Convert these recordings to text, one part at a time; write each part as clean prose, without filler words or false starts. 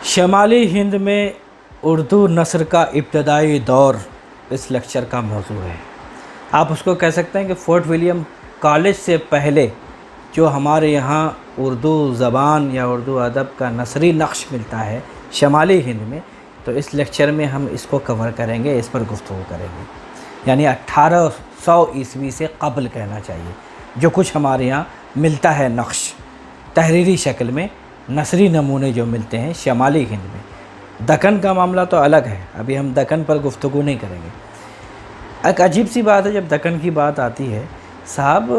شمالی ہند میں اردو نثر کا ابتدائی دور اس لیکچر کا موضوع ہے۔ آپ اس کو کہہ سکتے ہیں کہ فورٹ ولیم کالج سے پہلے جو ہمارے یہاں اردو زبان یا اردو ادب کا نثری نقش ملتا ہے شمالی ہند میں، تو اس لیکچر میں ہم اس کو کور کریں گے، اس پر گفتگو کریں گے، یعنی 1800 عیسوی سے قبل کہنا چاہیے، جو کچھ ہمارے یہاں ملتا ہے نقش تحریری شکل میں، نثری نمونے جو ملتے ہیں شمالی ہند میں۔ دکن کا معاملہ تو الگ ہے، ابھی ہم دکن پر گفتگو نہیں کریں گے۔ ایک عجیب سی بات ہے جب دکن کی بات آتی ہے، صاحب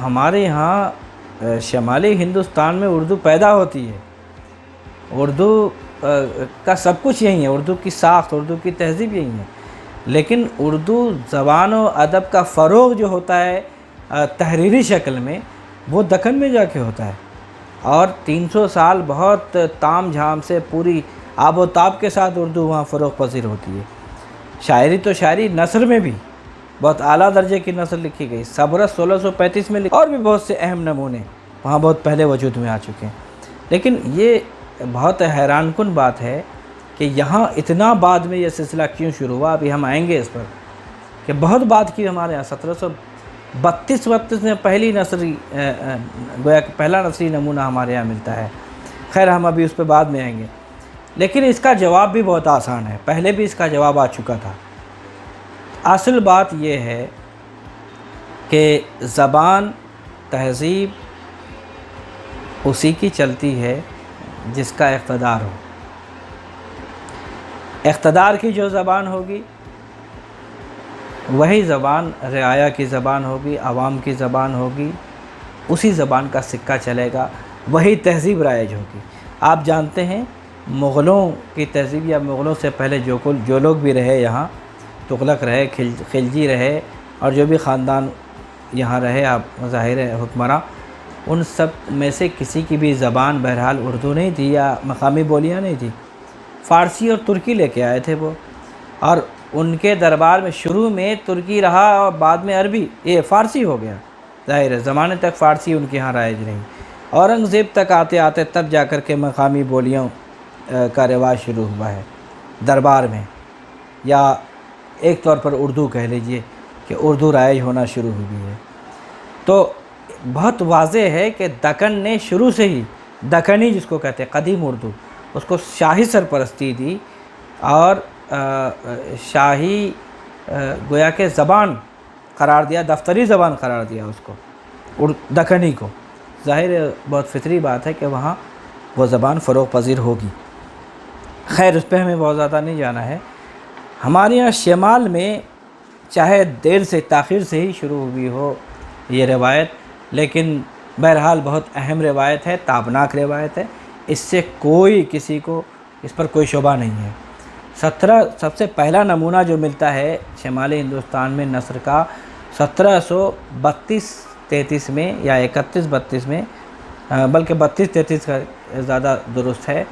ہمارے یہاں شمالی ہندوستان میں اردو پیدا ہوتی ہے، اردو کا سب کچھ یہی ہے، اردو کی ساخت، اردو کی تہذیب یہی ہے، لیکن اردو زبان و ادب کا فروغ جو ہوتا ہے تحریری شکل میں، وہ دکن میں جا کے ہوتا ہے، اور 300 سال بہت تام جھام سے پوری آب و تاب کے ساتھ اردو وہاں فروغ پذیر ہوتی ہے۔ شاعری تو شاعری، نثر میں بھی بہت اعلیٰ درجے کی نثر لکھی گئی، سبرس 1635 میں اور بھی بہت سے اہم نمونے وہاں بہت پہلے وجود میں آ چکے ہیں۔ لیکن یہ بہت حیران کن بات ہے کہ یہاں اتنا بعد میں یہ سلسلہ کیوں شروع ہوا، ابھی ہم آئیں گے اس پر، کہ بہت بات کی ہمارے یہاں 1732 میں پہلی نثری گویا کہ پہلا نثری نمونہ ہمارے یہاں ملتا ہے۔ خیر ہم ابھی اس پہ بعد میں آئیں گے، لیکن اس کا جواب بھی بہت آسان ہے، پہلے بھی اس کا جواب آ چکا تھا۔ اصل بات یہ ہے کہ زبان، تہذیب اسی کی چلتی ہے جس کا اقتدار ہو۔ اقتدار کی جو زبان ہوگی وہی زبان رعایا کی زبان ہوگی، عوام کی زبان ہوگی، اسی زبان کا سکہ چلے گا، وہی تہذیب رائج ہوگی۔ آپ جانتے ہیں مغلوں کی تہذیب یا مغلوں سے پہلے جو لوگ بھی رہے یہاں، تغلق رہے، خلجی رہے، اور جو بھی خاندان یہاں رہے، آپ ظاہر حکمراں، ان سب میں سے کسی کی بھی زبان بہرحال اردو نہیں تھی یا مقامی بولیاں نہیں تھی، فارسی اور ترکی لے کے آئے تھے وہ، اور ان کے دربار میں شروع میں ترکی رہا اور بعد میں عربی، یہ فارسی ہو گیا، ظاہر ہے زمانے تک فارسی ان کے ہاں رائج رہی۔ اورنگزیب تک آتے آتے تب جا کر کے مقامی بولیوں کا رواج شروع ہوا ہے دربار میں، یا ایک طور پر اردو کہہ لیجئے کہ اردو رائج ہونا شروع ہوئی ہے۔ تو بہت واضح ہے کہ دکن نے شروع سے ہی، دکنی جس کو کہتے ہیں قدیم اردو، اس کو شاہی سرپرستی دی اور شاہی گویا کہ زبان قرار دیا، دفتری زبان قرار دیا اس کو، دکنی کو۔ ظاہر بہت فطری بات ہے کہ وہاں وہ زبان فروغ پذیر ہوگی۔ خیر اس پہ ہمیں بہت زیادہ نہیں جانا ہے۔ ہمارے یہاں شمال میں چاہے دیر سے تاخیر سے ہی شروع ہوئی ہو یہ روایت، لیکن بہرحال بہت اہم روایت ہے، تابناک روایت ہے، اس سے کوئی کسی کو اس پر کوئی شبہ نہیں ہے۔ سب سے پہلا نمونہ جو ملتا ہے شمالی ہندوستان میں نثر کا 1732-33 میں یا 31-32 میں، بلکہ 32-33 کا زیادہ درست ہے،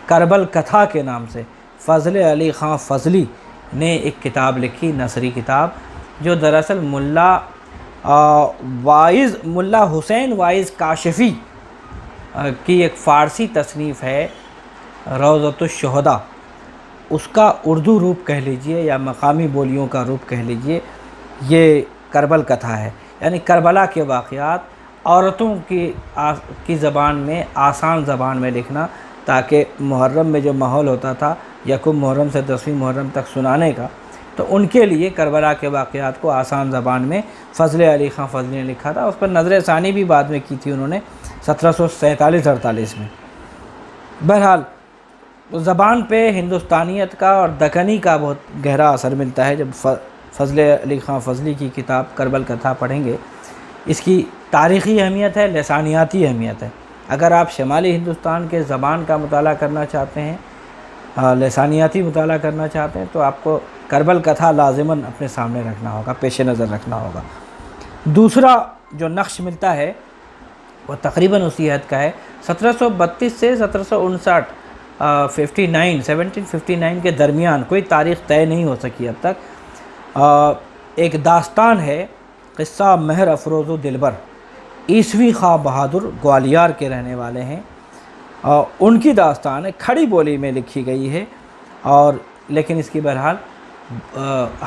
کربل کتھا کے نام سے فضل علی خان فضلی نے ایک کتاب لکھی، نثری کتاب، جو دراصل ملا حسین وائز کاشفی کی ایک فارسی تصنیف ہے، روضۃ الشہداء، اس کا اردو روپ کہہ لیجئے یا مقامی بولیوں کا روپ کہہ لیجئے، یہ کربل کتھا ہے، یعنی کربلا کے واقعات عورتوں کی زبان میں، آسان زبان میں لکھنا، تاکہ محرم میں جو ماحول ہوتا تھا یکم محرم سے 10ویں محرم تک سنانے کا، تو ان کے لیے کربلا کے واقعات کو آسان زبان میں فضل علی خان فضلی نے لکھا تھا۔ اس پر نظر ثانی بھی بعد میں کی تھی انہوں نے 1747-48 میں۔ بہرحال زبان پہ ہندوستانیت کا اور دکنی کا بہت گہرا اثر ملتا ہے۔ جب فضل علی خان فضلی کی کتاب کربل کتھا پڑھیں گے، اس کی تاریخی اہمیت ہے، لسانیاتی اہمیت ہے۔ اگر آپ شمالی ہندوستان کے زبان کا مطالعہ کرنا چاہتے ہیں، لسانیاتی مطالعہ کرنا چاہتے ہیں، تو آپ کو کربل کتھا لازماً اپنے سامنے رکھنا ہوگا، پیش نظر رکھنا ہوگا۔ دوسرا جو نقش ملتا ہے وہ تقریباً اسی حد کا ہے، 1732 سے 1759 1759 کے درمیان، کوئی تاریخ طے نہیں ہو سکی اب تک۔ ایک داستان ہے، قصہ مہر افروز و دلبر، عیسوی خواہ بہادر گوالیار کے رہنے والے ہیں، اور ان کی داستان ہے، کھڑی بولی میں لکھی گئی ہے، اور لیکن اس کی بہرحال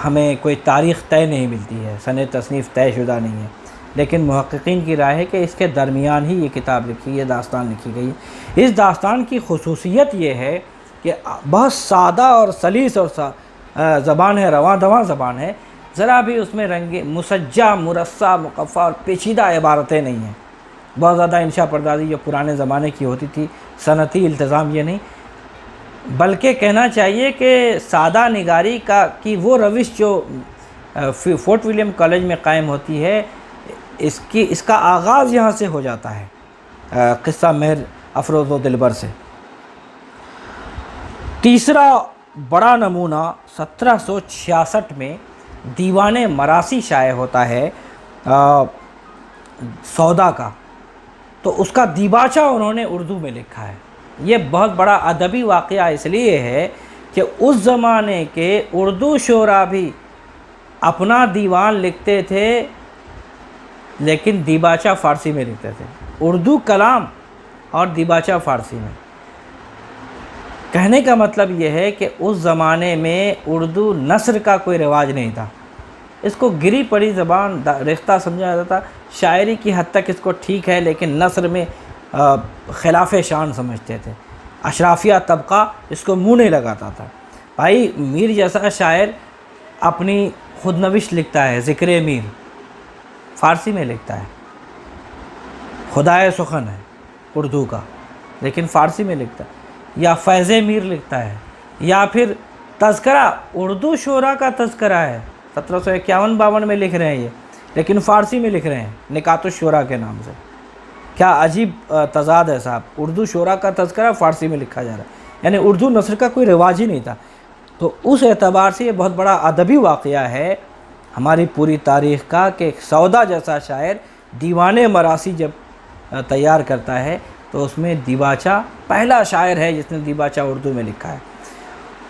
ہمیں کوئی تاریخ طے نہیں ملتی ہے، سنِ تصنیف طے شدہ نہیں ہے، لیکن محققین کی رائے ہے کہ اس کے درمیان ہی یہ کتاب لکھی، یہ داستان لکھی گئی ہے۔ اس داستان کی خصوصیت یہ ہے کہ بہت سادہ اور سلیس اور زبان ہے، رواں دواں زبان ہے، ذرا بھی اس میں رنگ مسجع، مرصع، مقفع اور پیچیدہ عبارتیں نہیں ہیں، بہت زیادہ انشاء پردازی جو پرانے زمانے کی ہوتی تھی، صنعتی التزام، یہ نہیں، بلکہ کہنا چاہیے کہ سادہ نگاری کی وہ روش جو فورٹ ولیم کالج میں قائم ہوتی ہے، اس کا آغاز یہاں سے ہو جاتا ہے، قصہ مہر افروز و دلبر سے۔ تیسرا بڑا نمونہ 1766 میں دیوان مراسی شائع ہوتا ہے سودا کا، تو اس کا دیباچہ انہوں نے اردو میں لکھا ہے۔ یہ بہت بڑا ادبی واقعہ اس لیے ہے کہ اس زمانے کے اردو شعراء بھی اپنا دیوان لکھتے تھے، لیکن دیباچہ فارسی میں لکھتے تھے، اردو کلام اور دیباچہ فارسی میں۔ کہنے کا مطلب یہ ہے کہ اس زمانے میں اردو نثر کا کوئی رواج نہیں تھا، اس کو گری پڑی زبان ریختہ سمجھا جاتا تھا، شاعری کی حد تک اس کو ٹھیک ہے، لیکن نثر میں خلاف شان سمجھتے تھے، اشرافیہ طبقہ اس کو منہ نہیں لگاتا تھا۔ بھائی میر جیسا شاعر اپنی خود نوشت لکھتا ہے، ذکر میر فارسی میں لکھتا ہے، خدائے سخن ہے اردو کا لیکن فارسی میں لکھتا ہے، یا فیض میر لکھتا ہے، یا پھر تذکرہ اردو شعراء کا تذکرہ ہے، 1751-52 میں لکھ رہے ہیں یہ، لیکن فارسی میں لکھ رہے ہیں نکات الشعراء کے نام سے۔ کیا عجیب تضاد ہے صاحب، اردو شعراء کا تذکرہ فارسی میں لکھا جا رہا ہے، یعنی اردو نثر کا کوئی رواج ہی نہیں تھا۔ تو اس اعتبار سے یہ بہت بڑا ادبی واقعہ ہے ہماری پوری تاریخ کا کہ سودا جیسا شاعر دیوان مراسی جب تیار کرتا ہے تو اس میں دیباچہ، پہلا شاعر ہے جس نے دیباچہ اردو میں لکھا ہے۔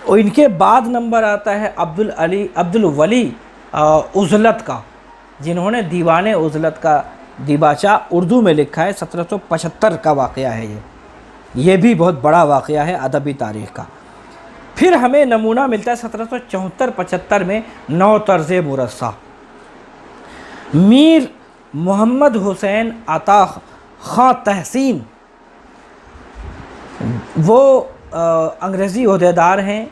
اور ان کے بعد نمبر آتا ہے عبدالولی عزلت کا، جنہوں نے دیوان عزلت کا دیباچہ اردو میں لکھا ہے، 1775 کا واقعہ ہے یہ بھی بہت بڑا واقعہ ہے ادبی تاریخ کا۔ پھر ہمیں نمونہ ملتا ہے 1774-75 میں نو طرز مرصع، میر محمد حسین عطا خاں تحسین، وہ انگریزی عہدیدار ہیں،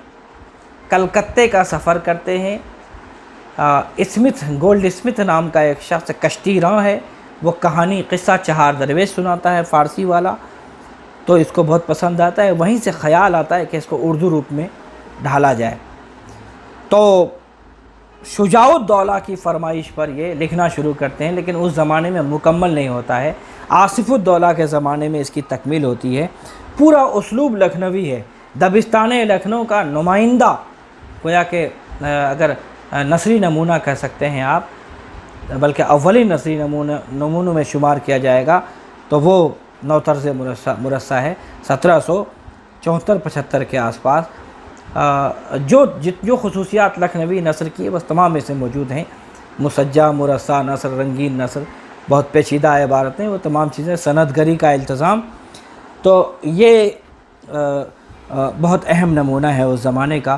کلکتے کا سفر کرتے ہیں، گولڈ اسمتھ نام کا ایک شخص کشتی راں ہے، وہ کہانی قصہ چہار درویش سناتا ہے فارسی والا، تو اس کو بہت پسند آتا ہے، وہیں سے خیال آتا ہے کہ اس کو اردو روپ میں ڈھالا جائے، تو شجاع الدولہ کی فرمائش پر یہ لکھنا شروع کرتے ہیں، لیکن اس زمانے میں مکمل نہیں ہوتا ہے، آصف الدولہ کے زمانے میں اس کی تکمیل ہوتی ہے۔ پورا اسلوب لکھنوی ہے، دبستان لکھنؤ کا نمائندہ، گویا کہ اگر نثری نمونہ کہہ سکتے ہیں آپ، بلکہ اولین نثری نمونوں میں شمار کیا جائے گا تو وہ نو طرز مرصع ہے، 1774-75 کے آس پاس۔ جو خصوصیات لکھنوی نثر کی بس تمام میں سے موجود ہیں، مسجع، مرصع نثر، رنگین نثر، بہت پیچیدہ عبارتیں، وہ تمام چیزیں، سند گری کا التزام، تو یہ بہت اہم نمونہ ہے اس زمانے کا۔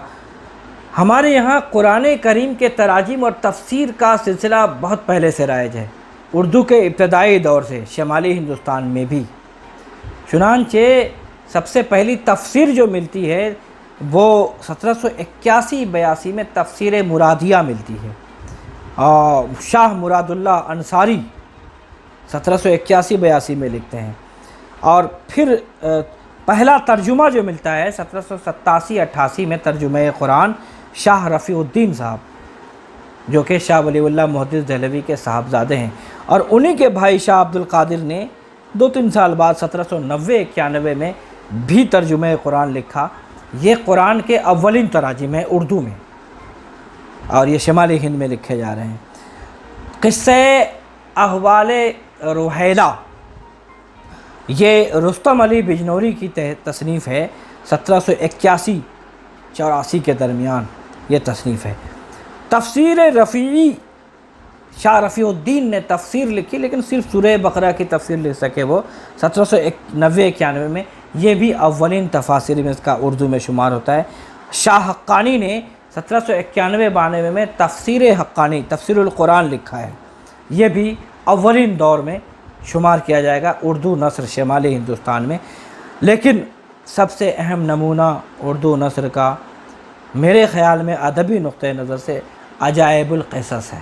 ہمارے یہاں قرآن کریم کے تراجم اور تفسیر کا سلسلہ بہت پہلے سے رائج ہے، اردو کے ابتدائی دور سے شمالی ہندوستان میں بھی، چنانچہ سب سے پہلی تفسیر جو ملتی ہے وہ 1781-82 میں تفسیر مرادیہ ملتی ہے، شاہ مراد اللہ انصاری 1781-82 میں لکھتے ہیں، اور پھر پہلا ترجمہ جو ملتا ہے 1787-88 میں ترجمہ قرآن شاہ رفیع الدین صاحب، جو کہ شاہ ولی اللہ محدث دہلوی کے صاحبزادے ہیں، اور انہی کے بھائی شاہ عبد القادر نے 2-3 سال بعد 1790-91 میں بھی ترجمہ قرآن لکھا۔ یہ قرآن کے اولین تراجم ہیں اردو میں، اور یہ شمالی ہند میں لکھے جا رہے ہیں۔ قصہ احوال روحیلہ، یہ رستم علی بجنوری کی تصنیف ہے، 1781-84 کے درمیان یہ تصنیف ہے۔ تفسیر رفیعی شاہ رفیع الدین نے تفسیر لکھی، لیکن صرف سورہ بقرہ کی تفسیر لکھ سکے وہ 1790-91 میں، یہ بھی اولین تفاسیر میں اس کا اردو میں شمار ہوتا ہے۔ شاہ حقانی نے 1791-92 میں تفسیر حقانی، تفسیر القرآن لکھا ہے، یہ بھی اولین دور میں شمار کیا جائے گا اردو نثر شمالی ہندوستان میں۔ لیکن سب سے اہم نمونہ اردو نثر کا میرے خیال میں ادبی نقطہ نظر سے عجائب القصص ہے۔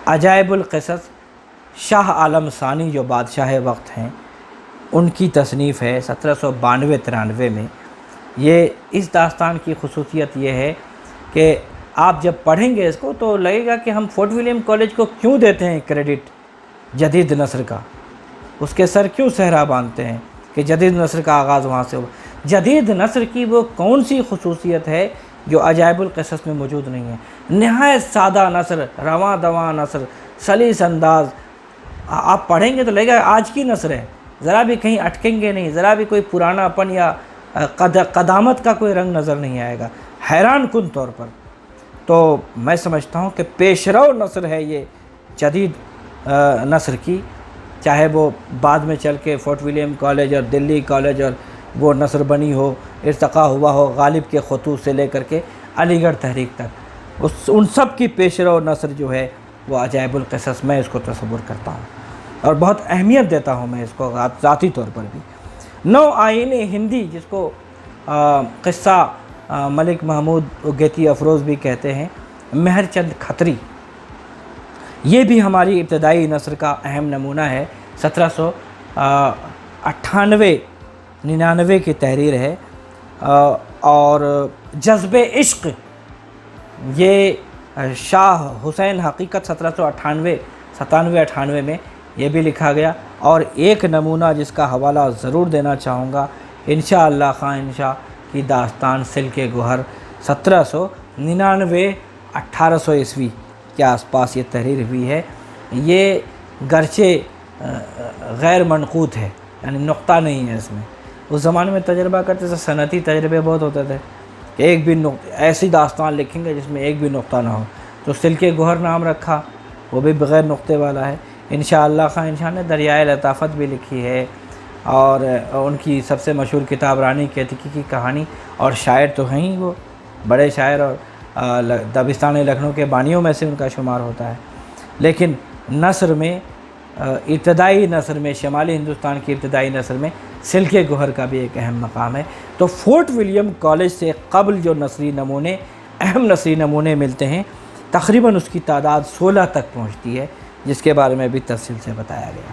عجائب القصص شاہ عالم ثانی جو بادشاہ وقت ہیں ان کی تصنیف ہے 1792-93 میں۔ یہ اس داستان کی خصوصیت یہ ہے کہ آپ جب پڑھیں گے اس کو تو لگے گا کہ ہم فورٹ ولیم کالج کو کیوں دیتے ہیں کریڈٹ جدید نثر کا، اس کے سر کیوں صحرا باندھتے ہیں کہ جدید نثر کا آغاز وہاں سے ہوا۔ جدید نثر کی وہ کون سی خصوصیت ہے جو عجائب القصص میں موجود نہیں ہے؟ نہایت سادہ نثر، رواں دواں نثر، سلیس انداز، آپ پڑھیں گے تو لگے گا آج کی نثر ہے، ذرا بھی کہیں اٹکیں گے نہیں، ذرا بھی کوئی پرانا پن یا قدامت کا کوئی رنگ نظر نہیں آئے گا، حیران کن طور پر۔ تو میں سمجھتا ہوں کہ پیشرو نثر ہے یہ جدید نثر کی، چاہے وہ بعد میں چل کے فورٹ ولیم کالج اور دلی کالج اور وہ نثر بنی ہو، ارتقا ہوا ہو غالب کے خطوط سے لے کر کے علی گڑھ تحریک تک، ان سب کی پیشرو نثر جو ہے وہ عجائب القصص، میں اس کو تصور کرتا ہوں اور بہت اہمیت دیتا ہوں میں اس کو ذاتی طور پر بھی۔ نو آئین ہندی جس کو قصہ ملک محمود اگیتی افروز بھی کہتے ہیں، مہر چند کھتری، یہ بھی ہماری ابتدائی نثر کا اہم نمونہ ہے۔ 1798-99 کی تحریر ہے، اور جذب عشق یہ شاہ حسین حقیقت 1798-97-98 میں یہ بھی لکھا گیا۔ اور ایک نمونہ جس کا حوالہ ضرور دینا چاہوں گا، انشاءاللہ خان شاہ کی داستان سلک گوہر 1799-1800 عیسوی کے آس پاس یہ تحریر ہوئی ہے۔ یہ گرچہ غیر منقوط ہے، یعنی نقطہ نہیں ہے اس میں، اس زمانے میں تجربہ کرتے تھے، صنعتی تجربے بہت ہوتے تھے کہ ایک بھی ایسی داستان لکھیں گے جس میں ایک بھی نقطہ نہ ہو، تو سلک گوہر نام رکھا، وہ بھی بغیر نقطے والا ہے۔ انشاءاللہ خان شاہ نے دریائے لطافت بھی لکھی ہے، اور ان کی سب سے مشہور کتاب رانی کیتکی کی کہانی، اور شاعر تو ہیں ہی، وہ بڑے شاعر اور دبستان لکھنؤ کے بانیوں میں سے ان کا شمار ہوتا ہے۔ لیکن نثر میں، ابتدائی نثر میں، شمالی ہندوستان کی ابتدائی نثر میں سلک گوہر کا بھی ایک اہم مقام ہے۔ تو فورٹ ولیم کالج سے قبل جو نثری نمونے، اہم نثری نمونے ملتے ہیں، تقریباً اس کی تعداد 16 تک پہنچتی ہے، جس کے بارے میں بھی تفصیل سے بتایا گیا۔